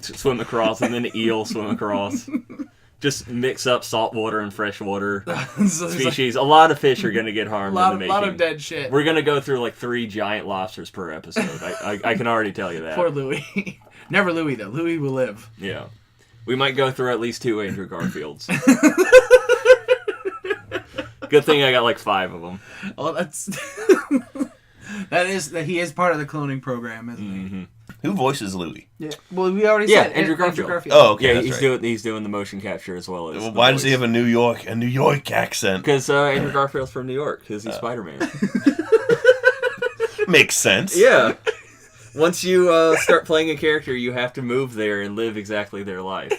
swim across, and then an eel swim across. Just mix up saltwater and freshwater species. Like, a lot of fish are going to get harmed in the making. A lot of dead shit. We're going to go through like 3 giant lobsters per episode. I can already tell you that. Poor Louis. Never Louis, though. Louis will live. Yeah. We might go through at least 2 Andrew Garfields. Good thing I got like 5 of them. Oh, that's... that he is part of the cloning program, isn't he? Who voices Louis? Yeah. Well, we already said Andrew Garfield. Oh, okay. Yeah, that's he's doing the motion capture as well as. Well, why does he have a New York accent? Because Andrew Garfield's from New York, because he's Spider-Man. Makes sense. Yeah. Once you start playing a character, you have to move there and live exactly their life.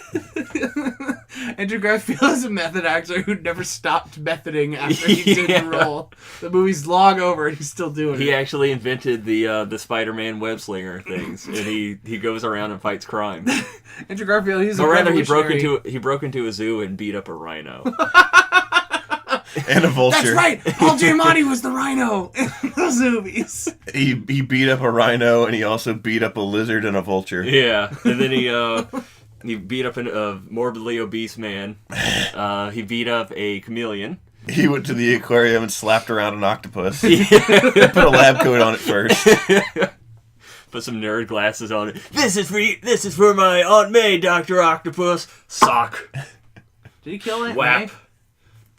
Andrew Garfield is a method actor who never stopped methoding after he did the role. The movie's long over and he's still doing it. He actually invented the Spider-Man web slinger things, and he goes around and fights crime. Andrew Garfield, he's or rather, he broke into a zoo and beat up a rhino. And a vulture. That's right! Paul Giamatti was the rhino in those movies. He beat up a rhino, and he also beat up a lizard and a vulture. Yeah, and then he beat up a morbidly obese man. He beat up a chameleon. He went to the aquarium and slapped around an octopus. Put a lab coat on it first. Put some nerd glasses on it. This is for my Aunt May, Dr. Octopus. Sock. Did he kill Aunt Whap.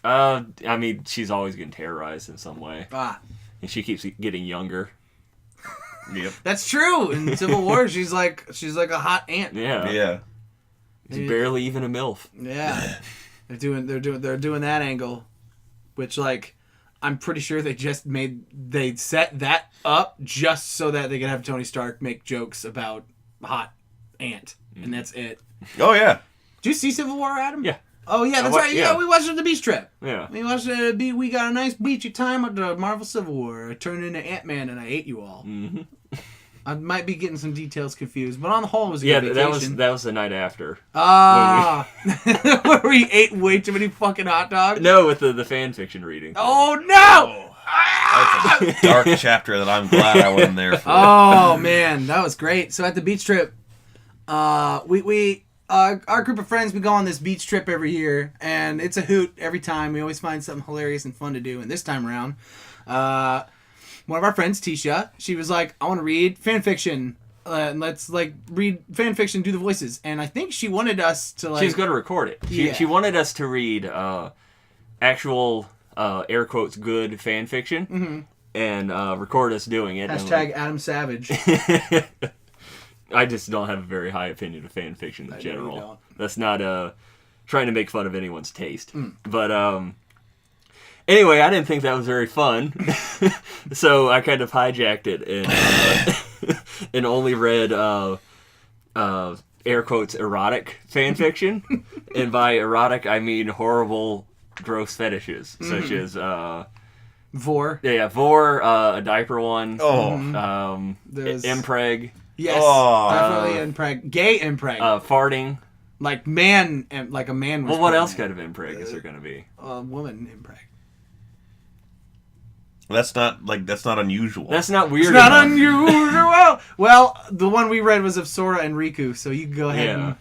May? I mean, she's always getting terrorized in some way. And she keeps getting younger. Yep. That's true. In Civil War, she's like a hot ant. Yeah. Yeah. She's barely even a MILF. Yeah. They're doing that angle, which like I'm pretty sure they set that up just so that they could have Tony Stark make jokes about hot ant, and that's it. Oh yeah. Did you see Civil War, Adam? Yeah. Oh yeah, that's right. Yeah, we watched it at the beach trip. Yeah. We watched it. We got a nice beachy time at the Marvel Civil War. I turned into Ant-Man and I ate you all. Mm-hmm. I might be getting some details confused, but on the whole, it was a good vacation. that was the night after. Where we ate way too many fucking hot dogs. No, with the fan fiction reading. Oh no! That's a dark chapter that I'm glad I wasn't there for. Oh man, that was great. So at the beach trip, our group of friends, we go on this beach trip every year, and it's a hoot every time. We always find something hilarious and fun to do. And this time around, one of our friends, Tisha, she was like, "I want to read fan fiction. And let's read fan fiction, do the voices." And I think she wanted us to She was going to record it. She wanted us to read actual air quotes good fan fiction and record us doing it. Hashtag Adam Savage. I just don't have a very high opinion of fan fiction in general. You don't. That's not trying to make fun of anyone's taste. But anyway, I didn't think that was very fun, so I kind of hijacked it and only read air quotes erotic fan fiction, and by erotic I mean horrible, gross fetishes such as Vor. Yeah, Vor, a diaper one. Oh. There's Impreg. Yes, definitely impreg. Gay impreg. Farting. Like man, like a man was. Well, what pregnant. else kind of impreg is there going to be? Woman impreg. That's not unusual. That's not weird. It's not unusual. Well, the one we read was of Sora and Riku, so you can go ahead and.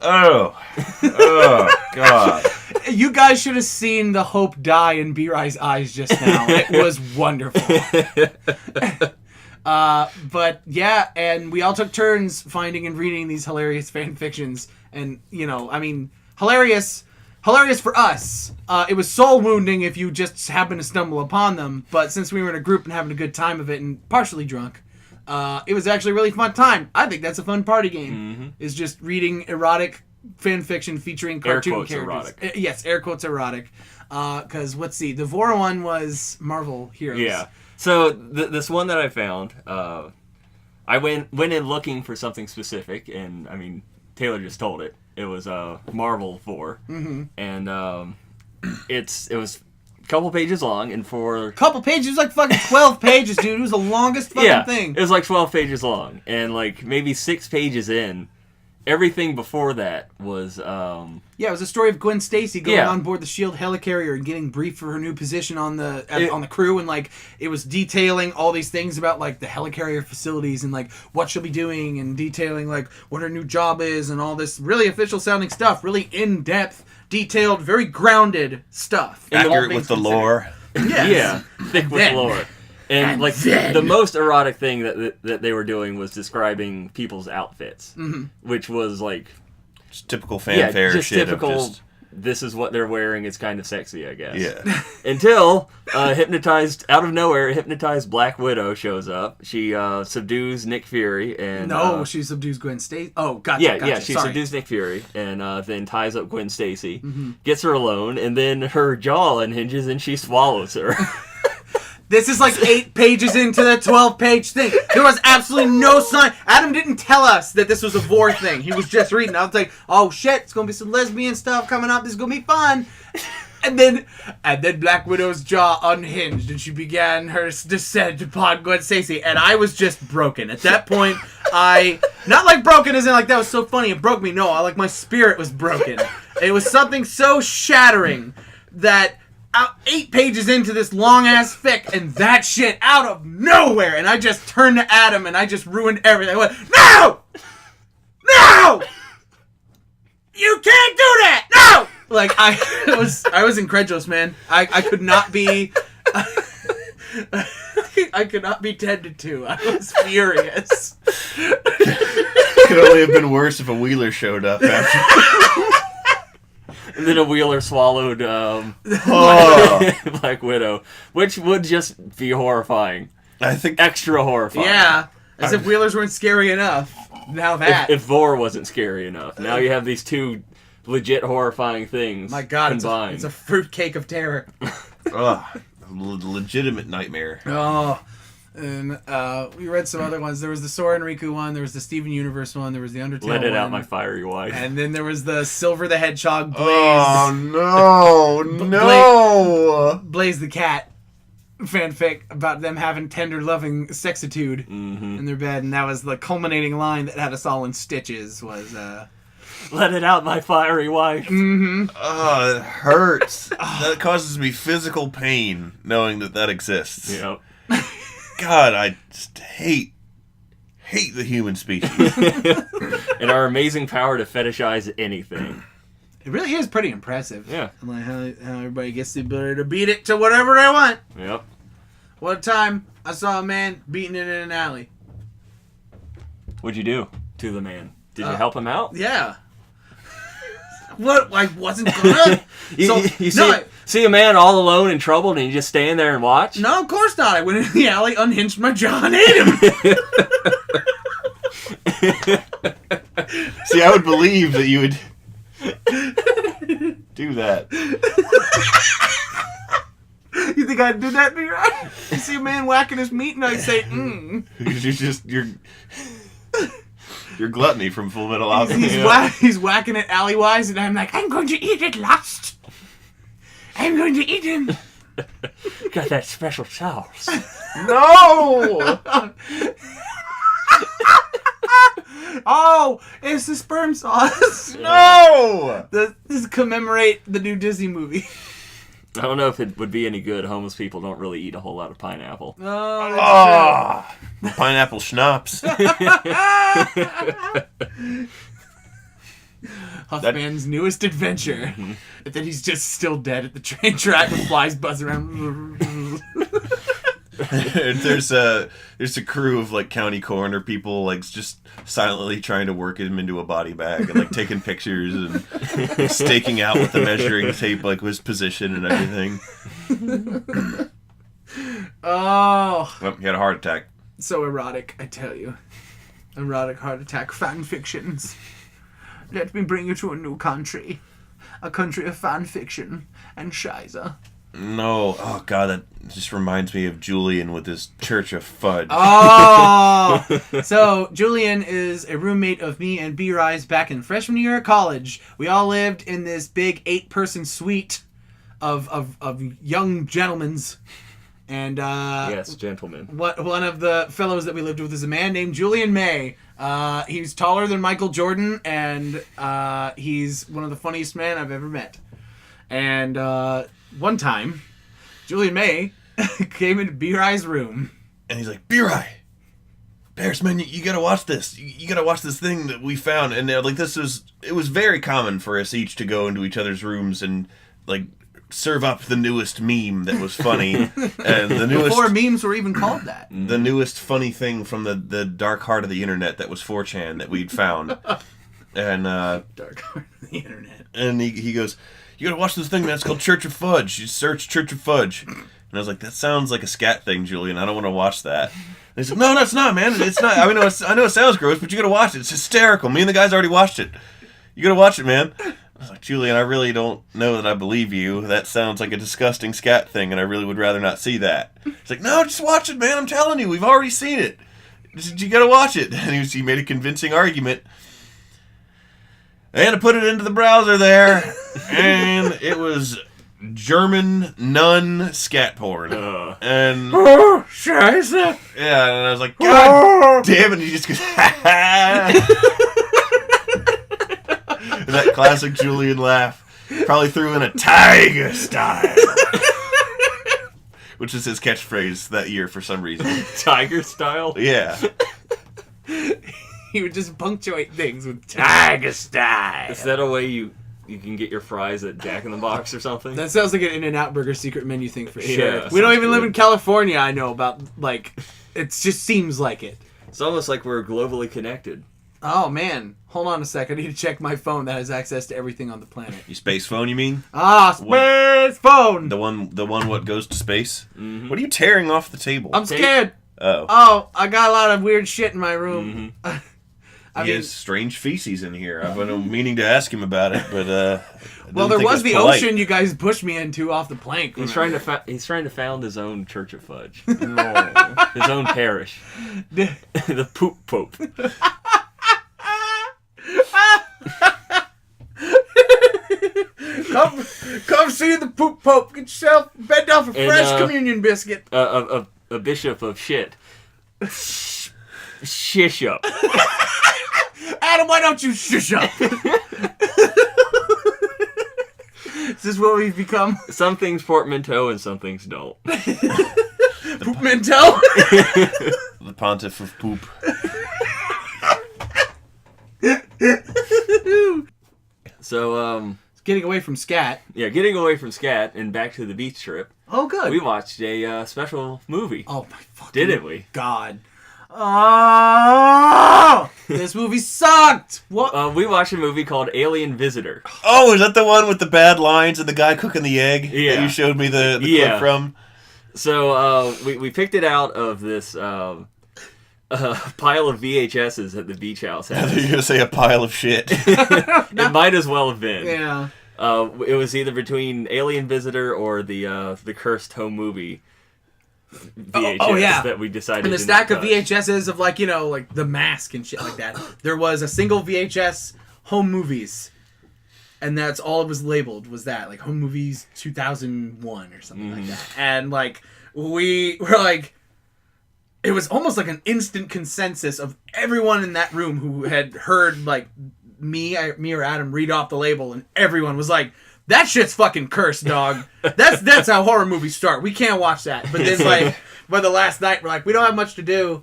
Oh God. You guys should have seen the hope die in B-Rye's eyes just now. It was wonderful. But yeah, and we all took turns finding and reading these hilarious fan fictions, and hilarious for us. It was soul wounding if you just happened to stumble upon them, but since we were in a group and having a good time of it and partially drunk, it was actually a really fun time. I think that's a fun party game, is just reading erotic fan fiction featuring cartoon air quotes characters. erotic. Yes, air quotes erotic. Because let's see, the Vor one was Marvel Heroes. Yeah. So this one that I found, I went in looking for something specific, and I mean Taylor just told it. It was Marvel Vor, and it was a couple pages long, and for couple pages, it was like fucking 12 pages, dude. It was the longest fucking thing. It was like 12 pages long, and like maybe 6 pages in, everything before that was it was a story of Gwen Stacy going on board the S.H.I.E.L.D. helicarrier and getting briefed for her new position on the crew, and like it was detailing all these things about like the helicarrier facilities and like what she'll be doing, and detailing like what her new job is, and all this really official sounding stuff, really in depth, detailed, very grounded stuff. Accurate with the lore. Yes. Yeah, thick with lore. And like the most erotic thing that they were doing was describing people's outfits, which was like just typical fanfare just shit. Typical. This is what they're wearing. It's kind of sexy, I guess. Yeah. Until hypnotized out of nowhere, hypnotized Black Widow shows up. She subdues Nick Fury and she subdues Gwen Stacy. Oh, gotcha. Yeah. She subdues Nick Fury and then ties up Gwen Stacy, gets her alone, and then her jaw unhinges and she swallows her. This is like 8 pages into the 12-page thing. There was absolutely no sign. Adam didn't tell us that this was a Vor thing. He was just reading. I was like, oh shit, it's going to be some lesbian stuff coming up. This is going to be fun. And then Black Widow's jaw unhinged and she began her descent upon Gwen Stacy. And I was just broken. At that point, not like broken as in like that was so funny it broke me. No, like my spirit was broken. It was something so shattering that 8 pages into this long-ass fic, and that shit out of nowhere, and I just turned to Adam, and I just ruined everything. I went, no! No! You can't do that! No! Like, I was incredulous, man. I could not be... I could not be tended to. I was furious. Could only have been worse if a Wheeler showed up after. And then a Wheeler swallowed Black Widow, which would just be horrifying. I think Extra horrifying. Yeah, as if Wheelers weren't scary enough. Now that. If Vor wasn't scary enough. Now you have these two legit horrifying things My God, combined. it's a fruitcake of terror. legitimate nightmare. Oh, and we read some other ones. There was the Sora and Riku one. There was the Steven Universe one. There was the Undertale Let it one. out, my fiery wife. And then there was the Silver the Hedgehog Blaze. Oh no! Blaze the Cat fanfic about them having tender, loving sexitude in their bed, and that was the culminating line that had us all in stitches. Was Let it out, my fiery wife. Oh, it hurts. That causes me physical pain knowing that exists. Yep. God, I just hate the human species. And our amazing power to fetishize anything. it really is pretty impressive. Yeah. Like how everybody gets the ability to beat it to whatever they want. Yep. One time I saw a man beating it in an alley. What'd you do to the man? Did you help him out? Yeah. What? I wasn't gonna. You see a man all alone and troubled, and you just stand there and watch? No, of course not. I went in the alley, unhinged my jaw, and ate him. See, I would believe that you would do that. You think I'd do that to you? You see a man whacking his meat, and I'd say, Because you're gluttony from Full Metal Alchemist. He's whacking it alleywise, and I'm like, I'm going to eat it, Lust. I'm going to eat him. Got that special sauce. No! Oh, it's the sperm sauce. No! This is commemorate the new Disney movie. I don't know if it would be any good. Homeless people don't really eat a whole lot of pineapple. Oh, that's Pineapple schnapps. Huffman's newest adventure. And then he's just still dead at the train track with flies buzzing around. There's a crew of like county coroner people like just silently trying to work him into a body bag and like taking pictures and staking out with the measuring tape like his position and everything. Oh, Well, he had a heart attack. so erotic, I tell you. Erotic heart attack fan fictions. Let me bring you to a new country. A country of fan fiction and shiza. No, oh god, that just reminds me of Julian with his Church of Fudge. Oh! So, Julian is a roommate of me and B-Rise back in freshman year of college. We all lived in this big 8-person suite of young gentlemen's. And, Yes, gentlemen. one of the fellows that we lived with is a man named Julian May. He's taller than Michael Jordan, and he's one of the funniest men I've ever met. And one time, Julian May came into B-Rye's room. And he's like, B-Rye, Bears, man, you gotta watch this. You gotta watch this thing that we found. And like it was very common for us each to go into each other's rooms and like serve up the newest meme that was funny. And the newest Before memes were even called that. the newest funny thing from the dark heart of the internet that was 4chan that we'd found. And Dark heart of the internet. and he goes, you gotta watch this thing, man. It's called Church of Fudge. You search Church of Fudge. And I was like, that sounds like a scat thing, Julian. I don't want to watch that. And he's like, no, it's not, man. It's not. I mean, I know it sounds gross, but you gotta watch it. It's hysterical. Me and the guys already watched it. You gotta watch it, man. I was like, Julian, I really don't know that I believe you. That sounds like a disgusting scat thing, and I really would rather not see that. He's like, no, just watch it, man. I'm telling you, we've already seen it. You gotta watch it. And he made a convincing argument. And I put it into the browser there, and it was German nun scat porn. And Oh, scheiße! yeah, and I was like, God damn it! And he just goes, ha ha. And that classic Julian laugh. Probably threw in a tiger style, which is his catchphrase that year for some reason. Tiger style? Yeah. He would just punctuate things with tiger style. Is that a way you can get your fries at Jack in the Box or something? That sounds like an In-N-Out Burger secret menu thing for sure. Yeah, We don't sounds even live good. in California, I know about, like, it just seems like it. It's almost like we're globally connected. Oh, man. Hold on a sec. I need to check my phone that has access to everything on the planet. Your space phone, you mean? Ah, space phone! The one what goes to space? Mm-hmm. What are you tearing off the table? I'm scared. Oh, I got a lot of weird shit in my room. Mm-hmm. He has strange feces in here. I've been meaning to ask him about it, but well, there was the polite. ocean you guys pushed me into off the plank. He's trying to found his own church of fudge. His own parish. The poop pope. Come see the poop pope. Get yourself bed down for fresh communion biscuit. A bishop of shit. Shish up. Adam, why don't you shush up? Is this what we've become? Some things portmanteau and some things don't. Poopmanteau? The pontiff of poop. So, getting away from scat. Yeah, getting away from scat and back to the beach trip. Oh, good. We watched a special movie. Oh, my fucking Didn't we? God. Oh! This movie sucked! What? We watched a movie called Alien Visitor. Oh, is that the one with the bad lines and the guy cooking the egg? Yeah. That you showed me the clip from? So, we picked it out of this pile of VHSs at the beach house. I thought you were going to say a pile of shit. It might as well have been. Yeah. It was either between Alien Visitor or the Cursed Home Movie VHS that we decided. And the stack of VHSs of like The Mask and shit like that. There was a single VHS home movies, and that's all it was labeled. Was that like home movies 2001 or something like that? And like we were like, it was almost like an instant consensus of everyone in that room who had heard like me or Adam read off the label, and everyone was like, that shit's fucking cursed, dog. That's how horror movies start. We can't watch that. But then, like, by the last night, we're like, we don't have much to do.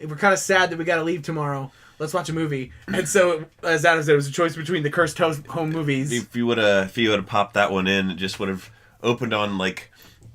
We're kind of sad that we got to leave tomorrow. Let's watch a movie. And so, as Adam said, it was a choice between the cursed home movies. If you would have popped that one in, it just would have opened on like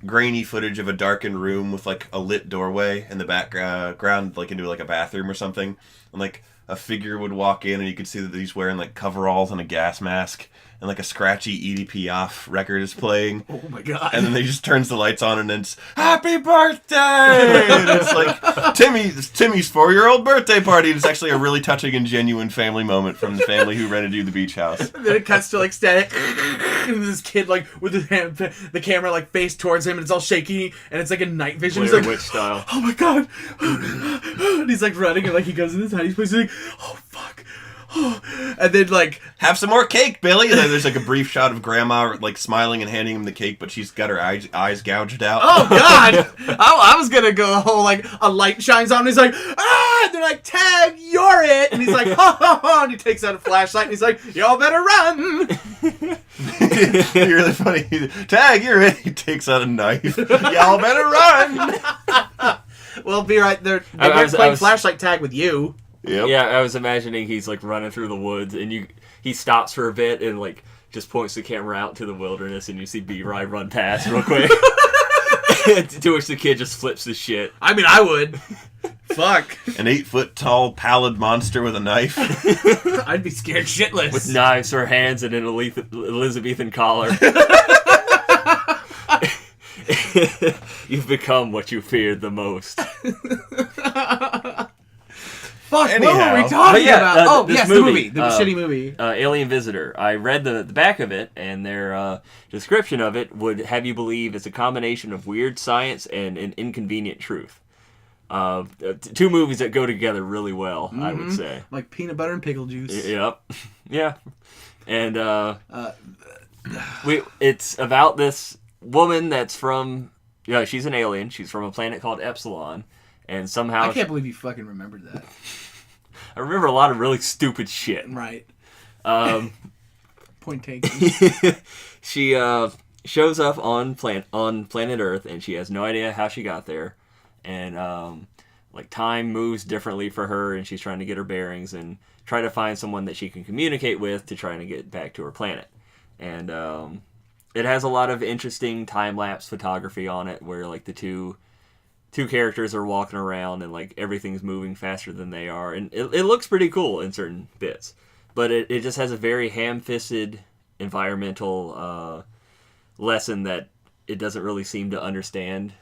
grainy footage of a darkened room with like a lit doorway in the background, like into like a bathroom or something, and like a figure would walk in, and you could see that he's wearing like coveralls and a gas mask. And like a scratchy Edie Piaf record is playing. Oh my god. And then he just turns the lights on and then it's, Happy birthday! And it's like Timmy's 4-year-old birthday party. It's actually a really touching and genuine family moment from the family who rented you the beach house. And then it cuts to like static. And this kid like with the camera like face towards him and it's all shaky and it's like a night vision. Blair He's like, Witch style. Oh my god. And he's like running and like he goes in this tiny place. He's like, oh fuck. And then like, have some more cake, Billy. And then there's like a brief shot of Grandma like smiling and handing him the cake, but she's got her eyes gouged out. Oh god! I was gonna go the whole like a light shines on and he's like, ah! And they're like, Tag, you're it! And he's like, ha ha ha! And he takes out a flashlight and he's like, y'all better run! You're really funny. Tag, you're it. He takes out a knife. Y'all better run! Well, be right there. They weren't playing flashlight tag with you. Yep. Yeah, I was imagining he's like running through the woods and he stops for a bit and like just points the camera out to the wilderness and you see B-Rye run past real quick. To which the kid just flips the shit. I mean, I would. Fuck. An 8-foot tall pallid monster with a knife. I'd be scared shitless. With knives for hands and an Elizabethan collar. You've become what you feared the most. Fuck, Anyhow. what were we talking about? The movie. The shitty movie. Alien Visitor. I read the back of it, and their description of it would have you believe it's a combination of weird science and an inconvenient truth. Two movies that go together really well, I would say. Like peanut butter and pickle juice. Yep. Yeah. And it's about this woman that's from... Yeah, she's an alien. She's from a planet called Epsilon. And somehow... I can't believe you fucking remembered that. I remember a lot of really stupid shit. Right. Point taken. She shows up on planet Earth, and she has no idea how she got there. And like time moves differently for her, and she's trying to get her bearings and try to find someone that she can communicate with to try to get back to her planet. And it has a lot of interesting time-lapse photography on it, where like the two two characters are walking around and like everything's moving faster than they are, and it looks pretty cool in certain bits, but it just has a very ham-fisted environmental lesson that it doesn't really seem to understand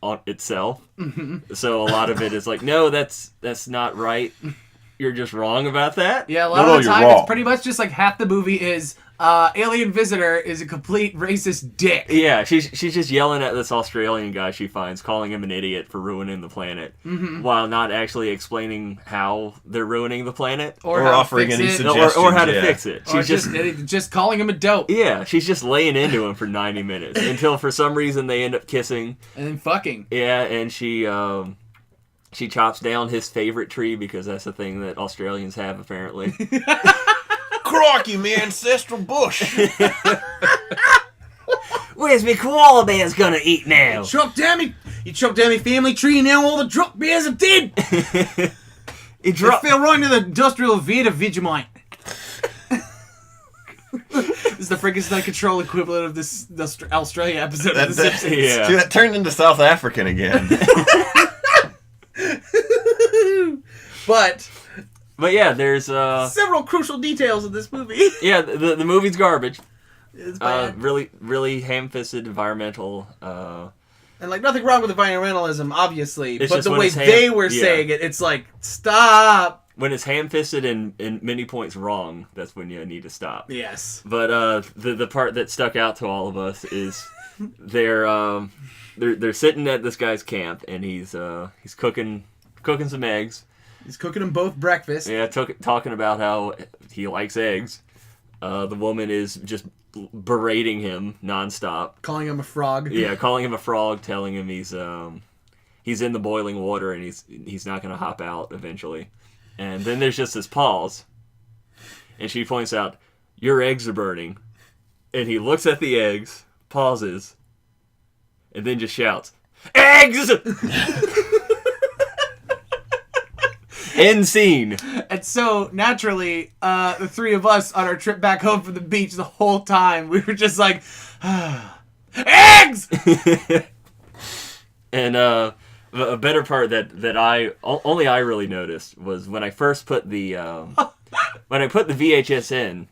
on itself. Mm-hmm. So a lot of it is like, no, that's not right. You're just wrong about that. Yeah, a lot of the time it's pretty much just like half the movie is alien visitor is a complete racist dick. Yeah, she's just yelling at this Australian guy she finds, calling him an idiot for ruining the planet, while not actually explaining how they're ruining the planet. Or offering any suggestions. Or how to fix it. She's just calling him a dope. Yeah, she's just laying into him for 90 minutes until for some reason they end up kissing. And then fucking. Yeah, and she chops down his favorite tree because that's a thing that Australians have, apparently. Crikey, my ancestral bush. Where's me koala bears gonna eat now? You chopped down my family tree and now all the drop bears are dead. It fell right into the industrial Vita Vegemite. This is the Frankenstein control equivalent of this Australia episode of The Simpsons. Yeah. See, that turned into South African again. But yeah, there's several crucial details in this movie. Yeah, the movie's garbage. It's bad. Really, really ham-fisted environmental. And like nothing wrong with environmentalism, obviously, It's but just the when way it's they were saying it, it's like stop. When it's ham-fisted and many points wrong, that's when you need to stop. Yes. But the part that stuck out to all of us is they're sitting at this guy's camp and he's cooking some eggs. He's cooking them both breakfast. Yeah, talking about how he likes eggs. The woman is just berating him nonstop. Calling him a frog. Yeah, calling him a frog, telling him he's in the boiling water and he's not going to hop out eventually. And then there's just this pause. And she points out, your eggs are burning. And he looks at the eggs, pauses, and then just shouts, eggs! End scene. And so, naturally, the three of us on our trip back home from the beach the whole time, we were just like, eggs! And a better part that I really noticed was when I first put the VHS in.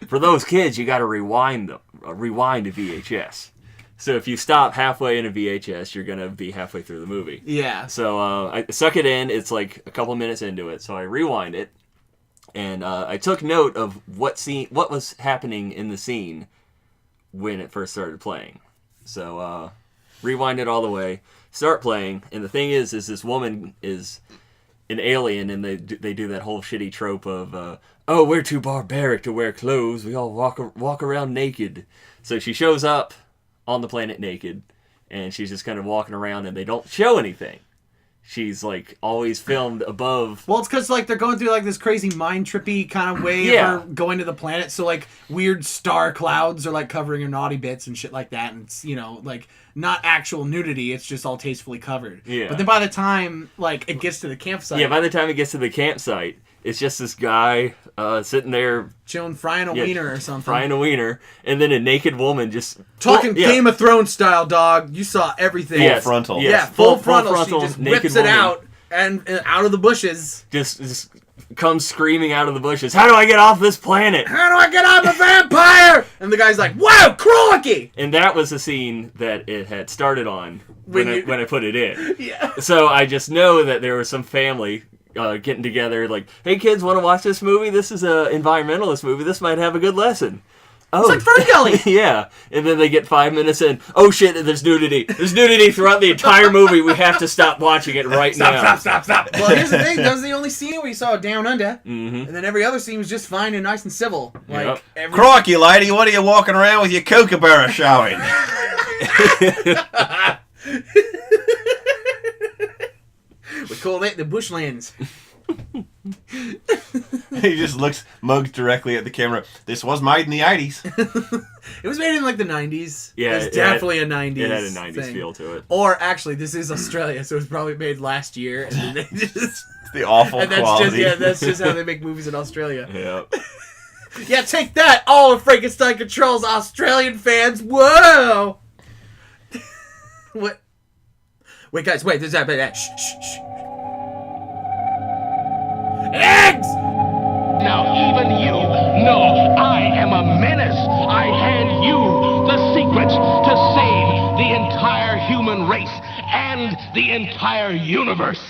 For those kids, you got to rewind a VHS. So if you stop halfway in a VHS, you're going to be halfway through the movie. Yeah. So I suck it in. It's like a couple minutes into it. So I rewind it. And I took note of what was happening in the scene when it first started playing. So rewind it all the way. Start playing. And the thing is this woman is an alien. And they do that whole shitty trope of, oh, we're too barbaric to wear clothes. We all walk around naked. So she shows up on the planet naked, and she's just kind of walking around, and they don't show anything. She's like always filmed above. Well, it's because like they're going through like this crazy mind trippy kind of way of her going to the planet. So like weird star clouds are like covering her naughty bits and shit like that, and it's like not actual nudity. It's just all tastefully covered. Yeah. But then by the time like it gets to the campsite, by the time it gets to the campsite, it's just this guy sitting there chilling, frying a wiener or something. Frying a wiener, and then a naked woman just talking Game of Thrones style, dog. You saw everything. Full frontal. Yes. Yeah, full frontal. She just naked whips woman. it out and out of the bushes. Just comes screaming out of the bushes. How do I get off this planet? How do I get off a vampire? And the guy's like, "Wow, crikey!" And that was the scene that it had started on when I put it in. Yeah. So I just know that there was some family getting together, like, hey kids, want to watch this movie? This is a environmentalist movie. This might have a good lesson. Oh, it's like Ferngully. Yeah. And then they get 5 minutes in. Oh shit, there's nudity. There's nudity throughout the entire movie. We have to stop watching it now. Stop. Well, here's the thing. That was the only scene where you saw Down Under. Mm-hmm. And then every other scene was just fine and nice and civil. Like Crikey, lady, what are you walking around with your kookaburra showing? We call it the bushlands. He just looks mugged directly at the camera. This was made in the 80s. It was made in like the 90s. Yeah, it's definitely a 90s. It had a 90s thing. feel to it. Or actually, this is Australia, so it was probably made last year. And then they just... It's the awful and that's quality. that's just how they make movies in Australia. Yeah. Yeah, take that, all of Frankenstein Control's Australian fans. Whoa! What Wait, guys, wait. There's that. Shh, shh, shh. Eggs! Now even you know I am a menace. I hand you the secrets to save the entire human race and the entire universe.